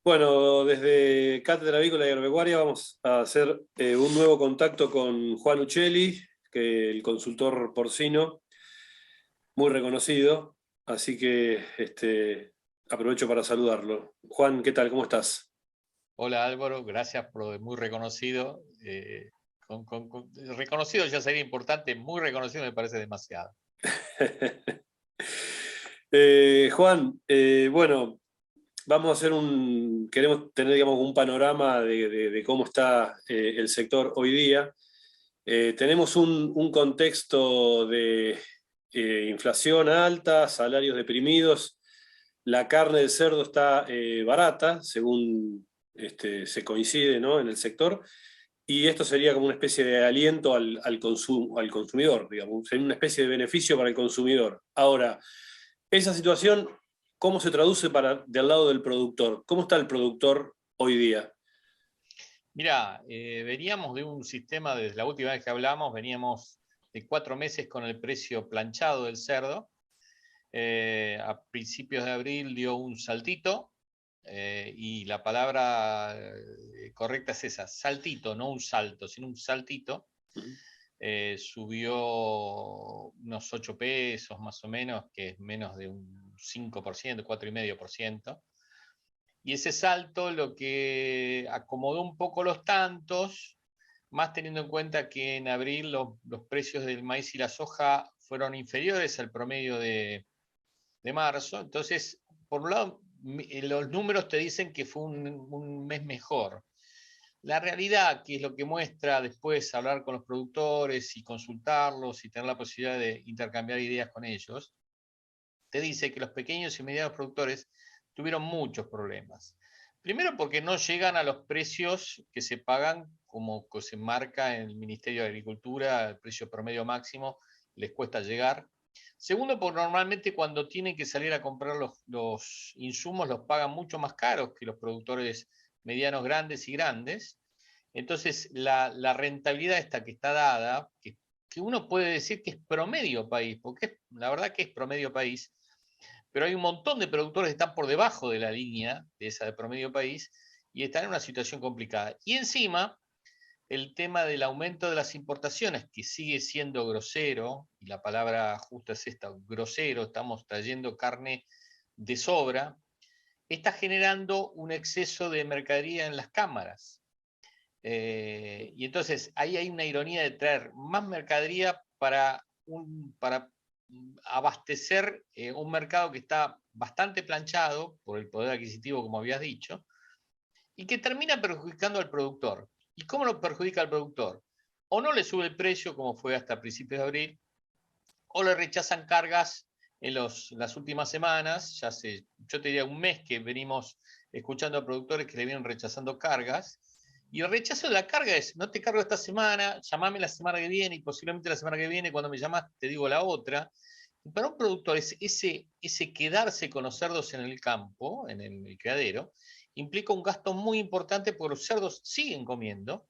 Bueno, desde Cátedra Avícola y Agropecuaria vamos a hacer un nuevo contacto con Juan Uccelli, que el consultor porcino, muy reconocido, así que aprovecho para saludarlo. Juan, ¿qué tal? ¿Cómo estás? Hola Álvaro, gracias por lo de muy reconocido. Reconocido ya sería importante, muy reconocido me parece demasiado. Juan, bueno, vamos a queremos tener, digamos, un panorama de cómo está el sector hoy día. Tenemos un contexto de inflación alta, salarios deprimidos, la carne de cerdo está barata, según se coincide, ¿no?, en el sector, y esto sería como una especie de aliento al consumidor, digamos, sería una especie de beneficio para el consumidor. Ahora, esa situación, ¿cómo se traduce del lado del productor? ¿Cómo está el productor hoy día? Mirá, veníamos de un sistema, desde la última vez que hablamos, veníamos de 4 meses con el precio planchado del cerdo. A principios de abril dio un saltito, y la palabra correcta es esa, saltito, no un salto, sino un saltito. Subió unos 8 pesos más o menos, que es menos de un 5%, 4,5%. Y ese salto lo que acomodó un poco los tantos, más teniendo en cuenta que en abril los precios del maíz y la soja fueron inferiores al promedio de marzo. Entonces, por un lado, los números te dicen que fue un mes mejor. La realidad, que es lo que muestra después hablar con los productores y consultarlos y tener la posibilidad de intercambiar ideas con ellos, te dice que los pequeños y medianos productores tuvieron muchos problemas. Primero porque no llegan a los precios que se pagan, como se marca en el Ministerio de Agricultura, el precio promedio máximo, les cuesta llegar. Segundo, porque normalmente cuando tienen que salir a comprar los insumos los pagan mucho más caros que los productores medianos, grandes y grandes. Entonces, la rentabilidad esta que está dada, que uno puede decir que es promedio país, porque la verdad que es promedio país, pero hay un montón de productores que están por debajo de la línea de esa de promedio país y están en una situación complicada. Y encima, el tema del aumento de las importaciones, que sigue siendo grosero, y la palabra justa es esta, grosero, estamos trayendo carne de sobra, está generando un exceso de mercadería en las cámaras. Y entonces ahí hay una ironía de traer más mercadería para abastecer un mercado que está bastante planchado por el poder adquisitivo, como habías dicho, y que termina perjudicando al productor. ¿Y cómo lo perjudica al productor? O no le sube el precio, como fue hasta principios de abril, o le rechazan cargas en las últimas semanas. Yo te diría un mes que venimos escuchando a productores que le vienen rechazando cargas. Y el rechazo de la carga es: no te cargo esta semana, llamame la semana que viene, y posiblemente la semana que viene, cuando me llamas, te digo la otra. Y para un productor, ese quedarse con los cerdos en el campo, en el criadero, implica un gasto muy importante, porque los cerdos siguen comiendo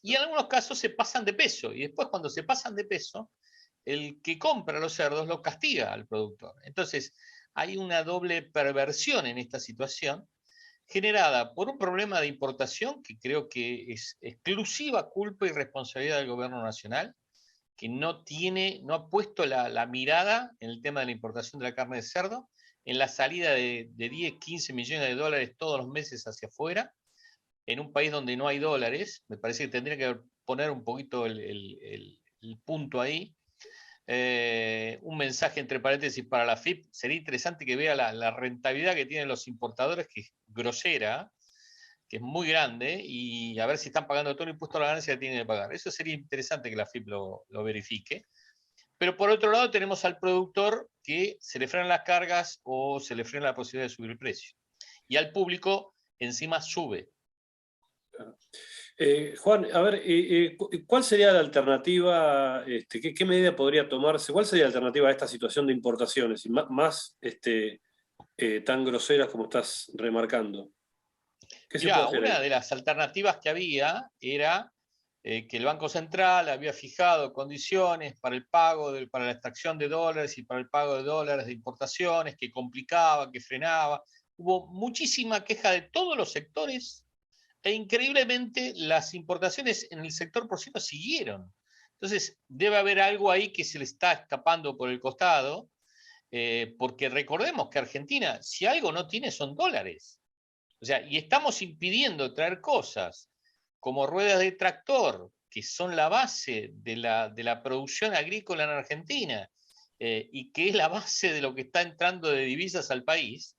y en algunos casos se pasan de peso. Y después, cuando se pasan de peso, el que compra los cerdos lo castiga al productor. Entonces, hay una doble perversión en esta situación, generada por un problema de importación que creo que es exclusiva culpa y responsabilidad del gobierno nacional, que no ha puesto la mirada en el tema de la importación de la carne de cerdo, en la salida de 10, 15 millones de dólares todos los meses hacia afuera, en un país donde no hay dólares. Me parece que tendría que poner un poquito el punto ahí. Un mensaje entre paréntesis para la FIP: sería interesante que vea la rentabilidad que tienen los importadores, que es grosera, que es muy grande, y a ver si están pagando todo el impuesto a la ganancia que tienen que pagar. Eso sería interesante que la FIP lo verifique. Pero por otro lado tenemos al productor que se le frenan las cargas o se le frena la posibilidad de subir el precio. Y al público encima sube. Juan, a ver, ¿cuál sería la alternativa? ¿Qué medida podría tomarse? ¿Cuál sería la alternativa a esta situación de importaciones y más tan groseras como estás remarcando? ¿Qué se puede Mirá, hacer una ahí? de las alternativas que había era que el Banco Central había fijado condiciones para el pago, para la extracción de dólares y para el pago de dólares de importaciones, que complicaba, que frenaba. hubo muchísima queja de todos los sectores e increíblemente las importaciones en el sector porcino siguieron. Entonces debe haber algo ahí que se le está escapando por el costado, porque recordemos que Argentina, si algo no tiene son dólares. O sea, y estamos impidiendo traer cosas como ruedas de tractor, que son la base de la producción agrícola en Argentina, y que es la base de lo que está entrando de divisas al país,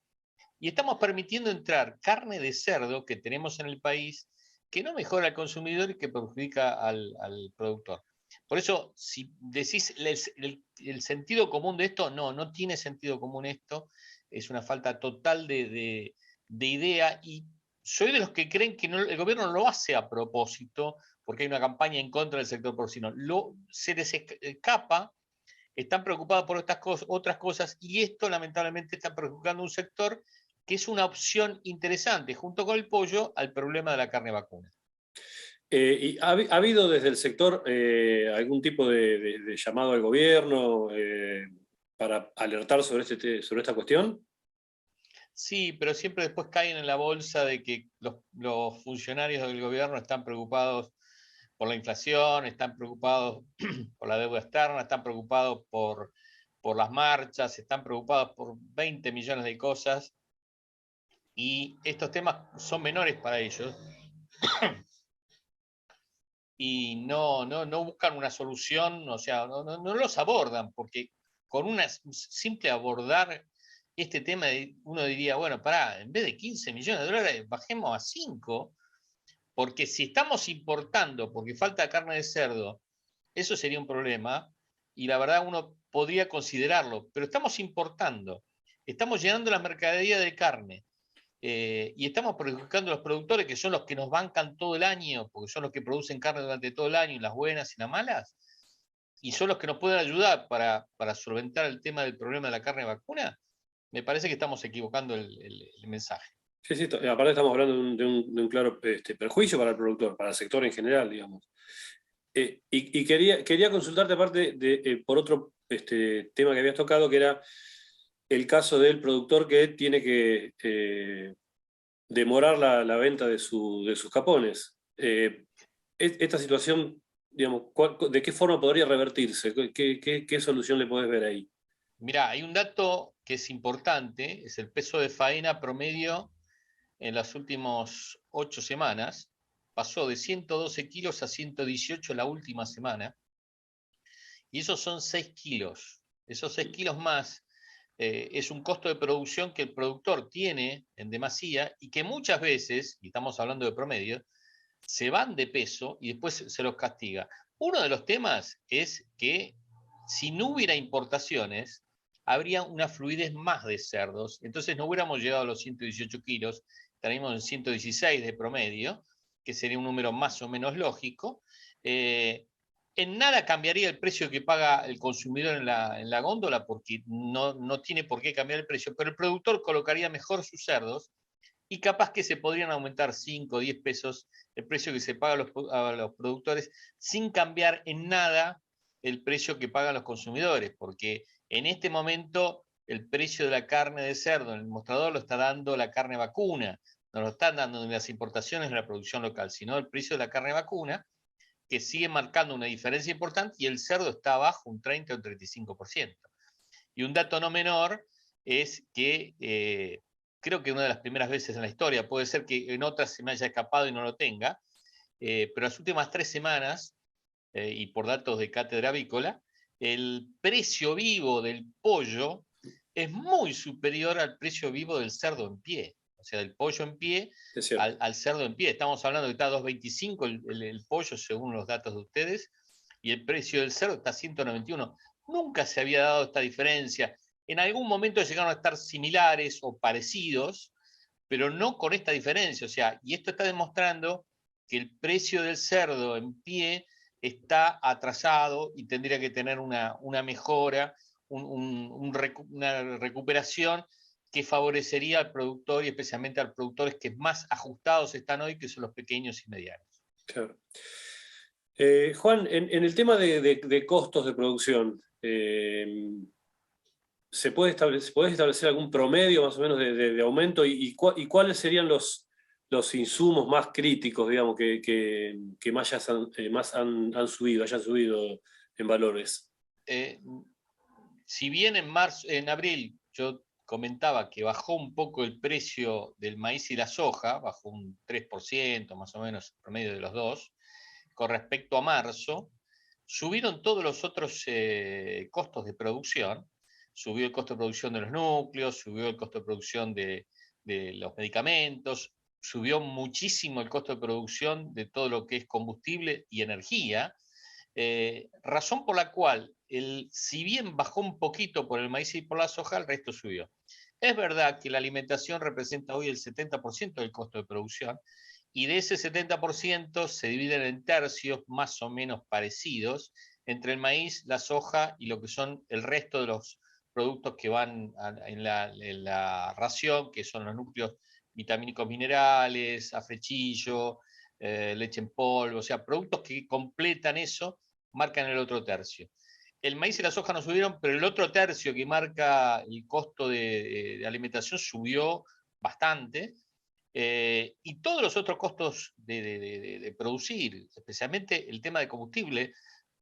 y estamos permitiendo entrar carne de cerdo que tenemos en el país, que no mejora al consumidor y que perjudica al productor. Por eso, si decís el sentido común de esto, no tiene sentido común esto, es una falta total de idea, y soy de los que creen que el gobierno lo hace a propósito, porque hay una campaña en contra del sector porcino. Se les escapa, están preocupados por otras cosas, y esto lamentablemente está perjudicando un sector que es una opción interesante, junto con el pollo, al problema de la carne vacuna. ¿Y ha habido desde el sector algún tipo de llamado al gobierno para alertar sobre esta cuestión? Sí, pero siempre después caen en la bolsa de que los funcionarios del gobierno están preocupados por la inflación, están preocupados por la deuda externa, están preocupados por las marchas, están preocupados por 20 millones de cosas, y estos temas son menores para ellos y no buscan una solución, o sea, no los abordan, porque con una simple abordar este tema, uno diría, bueno, pará, en vez de 15 millones de dólares, bajemos a 5, porque si estamos importando, porque falta carne de cerdo, eso sería un problema, y la verdad uno podría considerarlo, pero estamos importando, estamos llenando la mercadería de carne, y estamos perjudicando a los productores, que son los que nos bancan todo el año, porque son los que producen carne durante todo el año, las buenas y las malas, y son los que nos pueden ayudar para solventar el tema del problema de la carne vacuna. Me parece que estamos equivocando el mensaje. Sí, sí, aparte estamos hablando de un claro perjuicio para el productor, para el sector en general, digamos. Y quería consultarte aparte por otro tema que habías tocado, que era el caso del productor que tiene que demorar la venta de sus capones. Esta situación, digamos, ¿de qué forma podría revertirse? ¿Qué solución le podés ver ahí? Mirá, hay un dato que es importante, es el peso de faena promedio en las últimas 8 semanas. Pasó de 112 kilos a 118 la última semana, y esos son 6 kilos. Esos 6 kilos más es un costo de producción que el productor tiene en demasía, y que muchas veces, y estamos hablando de promedio, se van de peso y después se los castiga. Uno de los temas es que si no hubiera importaciones, habría una fluidez más de cerdos, entonces no hubiéramos llegado a los 118 kilos, estaríamos en 116 de promedio, que sería un número más o menos lógico. En nada cambiaría el precio que paga el consumidor en la góndola, porque no tiene por qué cambiar el precio, pero el productor colocaría mejor sus cerdos, y capaz que se podrían aumentar 5 o 10 pesos el precio que se paga a los productores, sin cambiar en nada el precio que pagan los consumidores, porque en este momento el precio de la carne de cerdo en el mostrador lo está dando la carne vacuna, no lo están dando ni las importaciones ni la producción local, sino el precio de la carne vacuna, que sigue marcando una diferencia importante, y el cerdo está abajo un 30 o un 35%. Y un dato no menor es que creo que una de las primeras veces en la historia, puede ser que en otras se me haya escapado y no lo tenga, pero las últimas 3 semanas, y por datos de Cátedra Avícola, el precio vivo del pollo es muy superior al precio vivo del cerdo en pie. O sea, del pollo en pie al cerdo en pie. Estamos hablando de que está a 2.25 el pollo, según los datos de ustedes, y el precio del cerdo está a 191. Nunca se había dado esta diferencia. En algún momento llegaron a estar similares o parecidos, pero no con esta diferencia. O sea, y esto está demostrando que el precio del cerdo en pie está atrasado y tendría que tener una mejora, una recuperación que favorecería al productor, y especialmente a los productores que más ajustados están hoy, que son los pequeños y medianos. Claro. Juan, en el tema de costos de producción, ¿Podés establecer algún promedio más o menos de aumento y cuáles serían los insumos más críticos, digamos, que más han subido, hayan subido en valores? Eh, si bien en abril yo comentaba que bajó un poco el precio del maíz y la soja, bajó un 3% más o menos, promedio de los dos, con respecto a marzo, subieron todos los otros costos de producción. Subió el costo de producción de los núcleos, subió el costo de producción de los medicamentos, subió muchísimo el costo de producción de todo lo que es combustible y energía, razón por la cual, si bien bajó un poquito por el maíz y por la soja, el resto subió. Es verdad que la alimentación representa hoy el 70% del costo de producción, y de ese 70% se dividen en tercios más o menos parecidos entre el maíz, la soja y lo que son el resto de los productos que van en la ración, que son los núcleos vitamínicos minerales, afrechillo, leche en polvo, o sea, productos que completan eso, marcan el otro tercio. El maíz y la soja no subieron, pero el otro tercio que marca el costo de alimentación subió bastante. Y todos los otros costos de producir, especialmente el tema de combustible,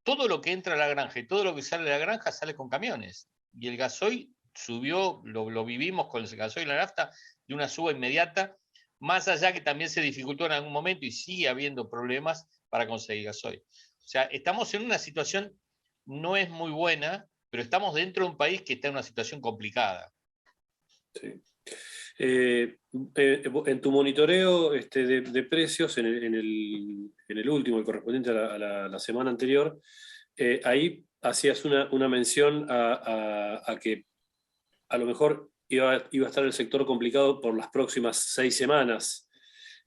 todo lo que entra a la granja y todo lo que sale de la granja sale con camiones. Y el gasoil subió, lo vivimos con el gasoil y la nafta, de una suba inmediata, más allá que también se dificultó en algún momento y sigue habiendo problemas para conseguir gasoil. O sea, estamos en una situación, no es muy buena, pero estamos dentro de un país que está en una situación complicada. Sí. En tu monitoreo de precios, en el último, el correspondiente a la semana anterior, ahí hacías una mención a que a lo mejor iba a estar el sector complicado por las próximas 6 semanas.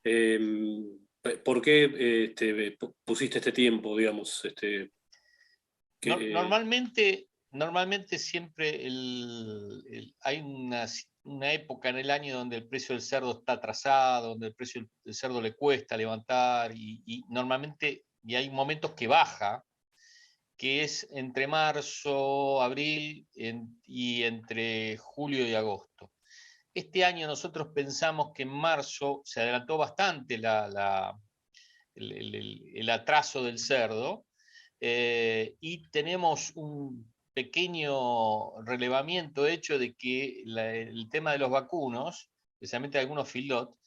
Eh, ¿Por qué pusiste este tiempo, digamos? Que, Normalmente siempre hay una época en el año donde el precio del cerdo está atrasado, donde el precio del cerdo le cuesta levantar y normalmente y hay momentos que baja, que es entre marzo, abril y entre julio y agosto. Este año nosotros pensamos que en marzo se adelantó bastante el atraso del cerdo, y tenemos un pequeño relevamiento hecho de que el tema de los vacunos, especialmente algunos feedlot,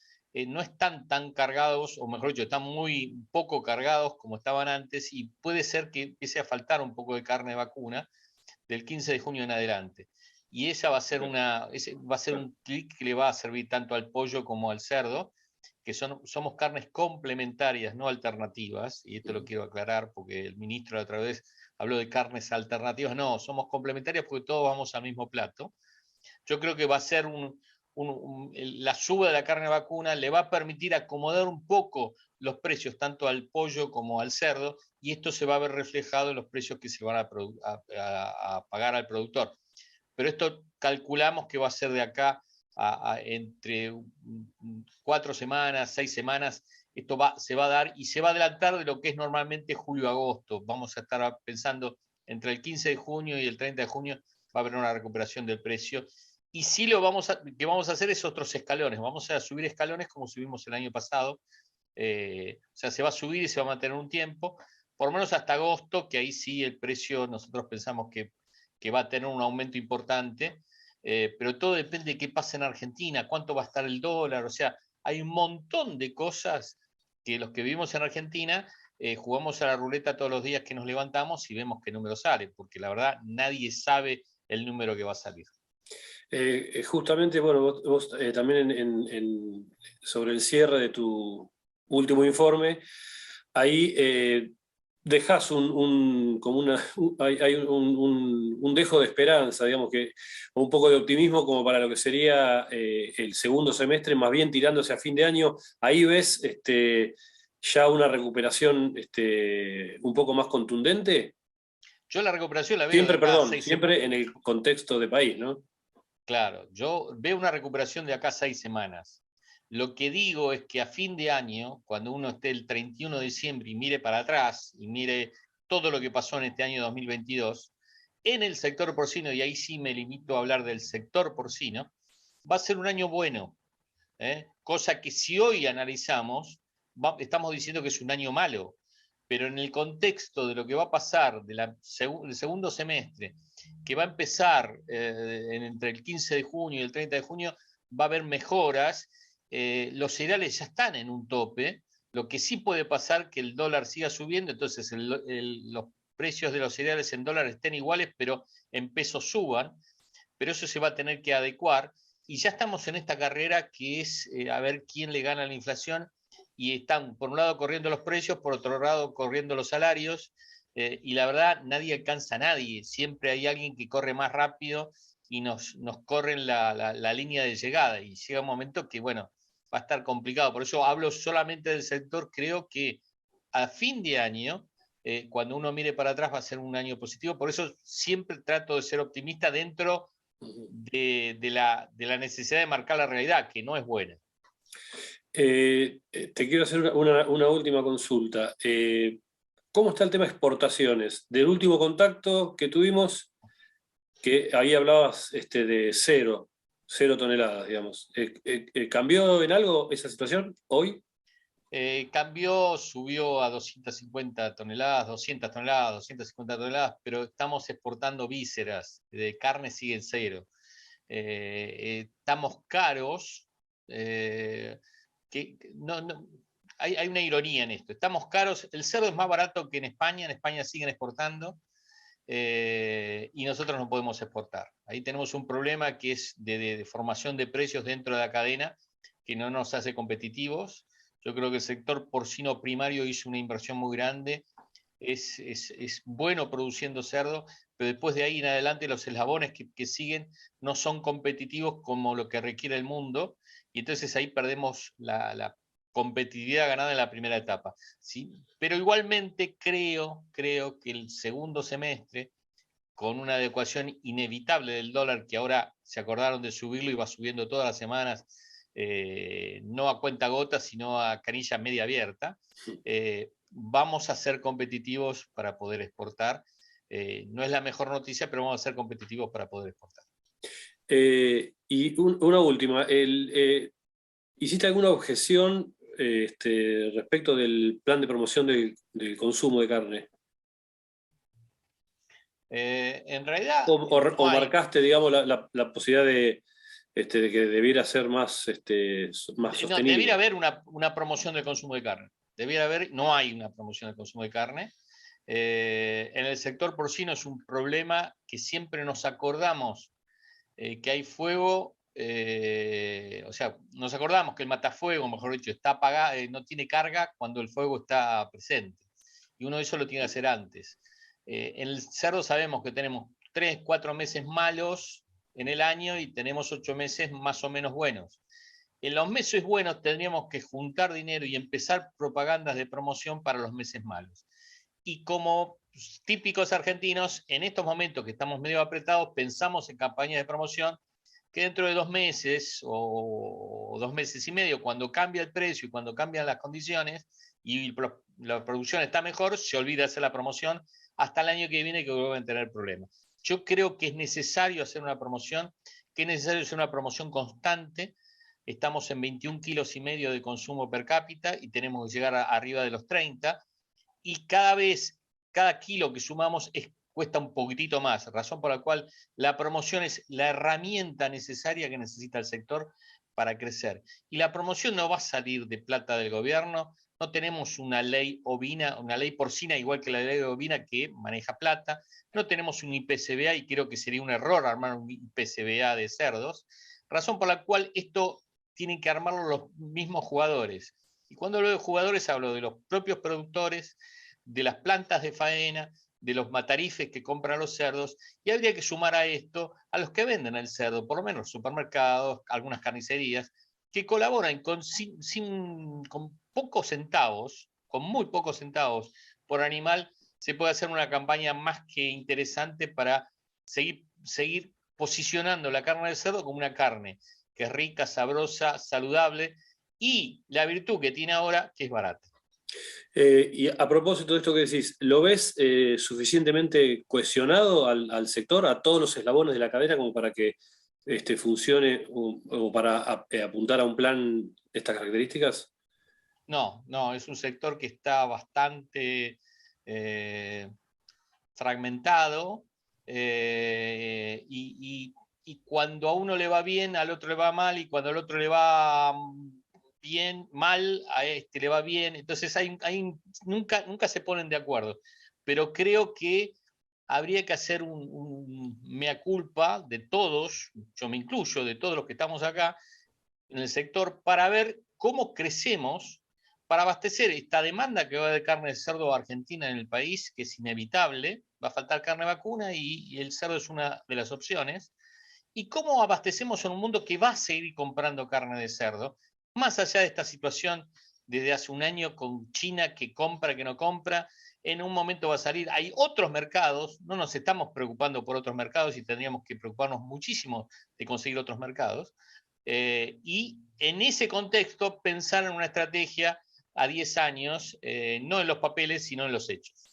no están tan cargados, o mejor dicho, están muy poco cargados como estaban antes, y puede ser que empiece a faltar un poco de carne de vacuna del 15 de junio en adelante. Y esa va a ser ese va a ser un clic que le va a servir tanto al pollo como al cerdo, que somos carnes complementarias, no alternativas, y esto lo quiero aclarar porque el ministro la otra vez habló de carnes alternativas. No, somos complementarias porque todos vamos al mismo plato. Yo creo que va a ser la suba de la carne vacuna le va a permitir acomodar un poco los precios tanto al pollo como al cerdo, y esto se va a ver reflejado en los precios que se van a pagar al productor. Pero esto calculamos que va a ser de acá entre 4 semanas, 6 semanas. Esto se va a dar y se va a adelantar de lo que es normalmente julio-agosto. Vamos a estar pensando entre el 15 de junio y el 30 de junio va a haber una recuperación del precio. Y sí que vamos a hacer es otros escalones. Vamos a subir escalones como subimos el año pasado. O sea, se va a subir y se va a mantener un tiempo, por lo menos hasta agosto, que ahí sí el precio nosotros pensamos que va a tener un aumento importante, pero todo depende de qué pasa en Argentina, cuánto va a estar el dólar, o sea, hay un montón de cosas que los que vivimos en Argentina jugamos a la ruleta todos los días que nos levantamos y vemos qué número sale, porque la verdad nadie sabe el número que va a salir. Justamente, bueno, vos, también sobre el cierre de tu último informe, ahí dejás hay un dejo de esperanza, digamos que, o un poco de optimismo como para lo que sería el segundo semestre, más bien tirándose a fin de año. Ahí ves ya una recuperación un poco más contundente. Yo la recuperación la veo de Siempre, acá a perdón, 6 semanas. siempre en el contexto de país, ¿no? Claro, yo veo una recuperación de acá a 6 semanas. Lo que digo es que a fin de año, cuando uno esté el 31 de diciembre y mire para atrás y mire todo lo que pasó en este año 2022, en el sector porcino, y ahí sí me limito a hablar del sector porcino, va a ser un año bueno, cosa que si hoy analizamos, estamos diciendo que es un año malo, pero en el contexto de lo que va a pasar del segundo semestre, que va a empezar entre el 15 de junio y el 30 de junio, va a haber mejoras, los cereales ya están en un tope, lo que sí puede pasar que el dólar siga subiendo, entonces los precios de los cereales en dólares estén iguales, pero en pesos suban, pero eso se va a tener que adecuar, y ya estamos en esta carrera que es a ver quién le gana la inflación, y están por un lado corriendo los precios, por otro lado corriendo los salarios, y la verdad nadie alcanza a nadie, siempre hay alguien que corre más rápido y nos corren la línea de llegada, y llega un momento que, bueno, va a estar complicado. Por eso hablo solamente del sector. Creo que a fin de año, cuando uno mire para atrás, va a ser un año positivo. Por eso siempre trato de ser optimista dentro de la necesidad de marcar la realidad, que no es buena. Te quiero hacer una última consulta. ¿Cómo está el tema de exportaciones? Del último contacto que tuvimos, que ahí hablabas de cero toneladas, digamos. ¿Cambió en algo esa situación hoy? Cambió, subió a 250 toneladas, 200 toneladas, 250 toneladas, pero estamos exportando vísceras, de carne sigue en cero. Estamos caros, que hay una ironía en esto, estamos caros, el cerdo es más barato que en España siguen exportando, y nosotros no podemos exportar. Ahí tenemos un problema que es de formación de precios dentro de la cadena, que no nos hace competitivos. Yo creo que el sector porcino primario hizo una inversión muy grande, es bueno produciendo cerdo, pero después de ahí en adelante los eslabones que siguen no son competitivos como lo que requiere el mundo, y entonces ahí perdemos la competitividad ganada en la primera etapa, ¿sí? Pero igualmente creo que el segundo semestre, con una adecuación inevitable del dólar, que ahora se acordaron de subirlo y va subiendo todas las semanas, no a cuenta gota, sino a canilla media abierta, vamos a ser competitivos para poder exportar. No es la mejor noticia, pero vamos a ser competitivos para poder exportar. Y una última. ¿Hiciste alguna objeción respecto del plan de promoción del consumo de carne? En realidad, ¿O no hay. marcaste, digamos, la posibilidad de que debiera ser más No, debiera sostenible? haber una promoción del consumo de carne. Debiera haber, no hay una promoción del consumo de carne. En el sector porcino es un problema que siempre nos acordamos que hay fuego, o sea, nos acordamos que el matafuego, mejor dicho, está apagado, no tiene carga cuando el fuego está presente. Y uno eso lo tiene que hacer antes. En el cerdo sabemos que tenemos 3, 4 meses malos en el año y tenemos 8 meses más o menos buenos. En los meses buenos tendríamos que juntar dinero y empezar propagandas de promoción para los meses malos. Y como típicos argentinos, en estos momentos que estamos medio apretados, pensamos en campañas de promoción que dentro de 2 meses o 2 meses y medio, cuando cambia el precio y cuando cambian las condiciones y la producción está mejor, se olvida hacer la promoción hasta el año que viene, que vuelven a tener problemas. Yo creo que es necesario hacer una promoción, que es necesario hacer una promoción constante. Estamos en 21 kilos y medio de consumo per cápita y tenemos que llegar arriba de los 30, y cada kilo que sumamos cuesta un poquitito más, razón por la cual la promoción es la herramienta necesaria que necesita el sector para crecer. Y la promoción no va a salir de plata del gobierno, no tenemos una ley ovina, una ley porcina igual que la ley ovina que maneja plata, no tenemos un IPCBA y creo que sería un error armar un IPCBA de cerdos, razón por la cual esto tienen que armarlo los mismos jugadores. Y cuando hablo de jugadores hablo de los propios productores, de las plantas de faena, de los matarifes que compran los cerdos, y habría que sumar a esto a los que venden el cerdo, por lo menos supermercados, algunas carnicerías, que colaboran con pocos centavos, con muy pocos centavos por animal. Se puede hacer una campaña más que interesante para seguir posicionando la carne del cerdo como una carne que es rica, sabrosa, saludable, y la virtud que tiene ahora, que es barata. Y a propósito de esto que decís, ¿lo ves suficientemente cohesionado al sector, a todos los eslabones de la cadena, como para que funcione o para apuntar a un plan de estas características? No, no, es un sector que está bastante eh, fragmentado, y cuando a uno le va bien, al otro le va mal, y cuando al otro le va bien, mal, a este le va bien. Entonces nunca se ponen de acuerdo. Pero creo que habría que hacer un mea culpa de todos, yo me incluyo, de todos los que estamos acá en el sector, para ver cómo crecemos para abastecer esta demanda que va de carne de cerdo argentina en el país, que es inevitable. Va a faltar carne vacuna y el cerdo es una de las opciones. Y cómo abastecemos en un mundo que va a seguir comprando carne de cerdo, más allá de esta situación desde hace un año con China que compra, que no compra. En un momento va a salir. Hay otros mercados, no nos estamos preocupando por otros mercados y tendríamos que preocuparnos muchísimo de conseguir otros mercados. Y en ese contexto pensar en una estrategia a 10 años, no en los papeles, sino en los hechos.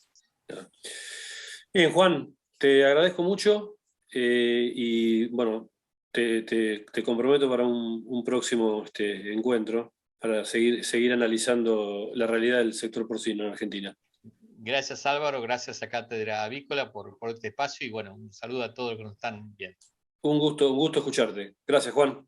Bien, Juan, te agradezco mucho y bueno, te comprometo para un próximo encuentro para seguir analizando la realidad del sector porcino en Argentina. Gracias Álvaro, gracias a Cátedra Avícola por este espacio y bueno, un saludo a todos los que nos están viendo. Un gusto escucharte. Gracias, Juan.